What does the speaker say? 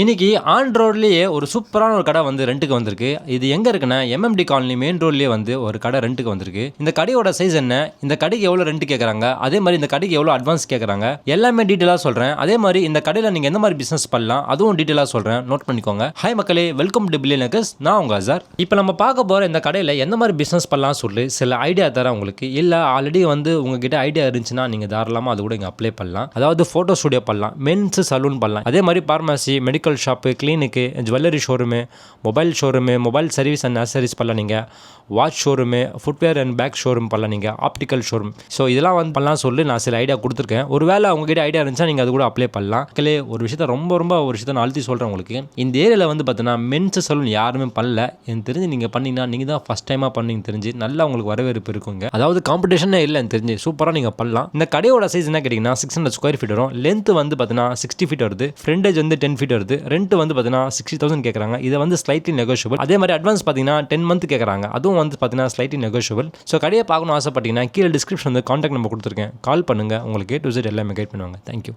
இன்னைக்கு ஆன் ரோட்லேயே ஒரு சூப்பரான ஒரு கடை வந்து ரெண்டுக்கு வந்திருக்கு. இது எங்கே இருக்குன்னா எம்எம்டி காலனி மெயின் ரோட்லேயே வந்து ஒரு கடை ரெண்டுக்கு வந்திருக்கு. இந்த கடையோட சைஸ் என்ன, இந்த கடைக்கு எவ்வளோ ரெண்ட் கேட்குறாங்க, அதே மாதிரி இந்த கடைக்கு எவ்வளோ அட்வான்ஸ் கேட்குறாங்க, எல்லாமே டீட்டெயிலாக சொல்கிறேன். அதே மாதிரி இந்த கடையில் நீங்கள் எந்த மாதிரி பிஸ்னஸ் பண்ணலாம் அதுவும் டீட்டெயிலாக சொல்கிறேன், நோட் பண்ணிக்கோங்க. ஹாய் மக்களே, வெல்கம் டு பில்லியனர்ஸ். நான் உங்கள் அசார். இப்போ நம்ம பார்க்க போகிற இந்த கடையில் எந்த மாதிரி பிஸ்னஸ் பண்ணலாம் சொல்லி சில ஐடியா தரேன் உங்களுக்கு. இல்லை ஆல்ரெடி வந்து உங்ககிட்ட ஐடியா இருந்துச்சுன்னா நீங்கள் தாராளமாக அது கூட இங்கே அப்ளை பண்ணலாம். அதாவது ஃபோட்டோ ஸ்டுடியோ பண்ணலாம், மென்ஸ் சலூன் பண்ணலாம், அதே மாதிரி pharmacy, medical shop, clinic, jewellery showroom, mobile showroom, mobile service and accessories பண்ணலாம், நீங்கள் watch showroom, footwear and bag showroom பண்ணலாம், நீங்கள் ஆப்டிக்கல் ஷோரூம். ஸோ இதெல்லாம் வந்து பண்ணலாம் சொல்லி நான் சில ஐடியா கொடுத்துருக்கேன். ஒரு வேளை உங்ககிட்ட ஐடியா இருந்துச்சா நீங்கள் அது கூட அப்ளை பண்ணலாம். மக்களே, ஒரு விஷயத்த ரொம்ப ஒரு விஷயத்த நான் அழுத்தி சொல்கிறேன் உங்களுக்கு. இந்த ஏரியாவில் வந்து பார்த்தீங்கன்னா மென்ஸ் சலூன் யாருமே பண்ணல. எனக்கு தெரிஞ்சு நீங்கள் பண்ணிங்கன்னா நீங்கள் தான் ஃபஸ்ட் டைமாக பண்ணீங்க தெரிஞ்சு நல்லா உங்களுக்கு வரவேற்பு இருக்குங்க. அதாவது காம்படிஷனே இல்லை எனக்கு தெரிஞ்சு, சூப்பராக நீங்கள் பண்ணலாம். இந்த கடையோட சைஸ் என்ன கேட்டிங்கன்னா 600 ஸ்கொயர் ஃபீட் வரும். லென்த் வந்து பார்த்தீங்கன்னா 60 ஃபீட் வருது, ஃப்ரண்டேஜ் வந்து 10 ஃபீட் வருது. ரெண்ட் வந்து பார்த்தீங்கன்னா 60,000 கேட்குறாங்க. இதை வந்து ஸ்லைட்லி நெகோஷியபிள். அதே மாதிரி அட்வான்ஸ் பார்த்தீங்கன்னா 10 மந்த் கேட்குறாங்க. அதுவும் வந்து பார்த்தீங்கன்னா ஸ்லைட்லி நெகோஷியபிள். ஸோ கடையை பார்க்கணும் ஆசைப்பட்டீங்கன்னா கீழே டிஸ்கிரிப்ஷன் வந்து கான்டாக்ட் நம்பர் கொடுத்துருக்கேன், கால் பண்ணுங்கள். உங்களுக்கு A to Z எல்லாமே கைட் பண்ணுவாங்க. தேங்க்யூ.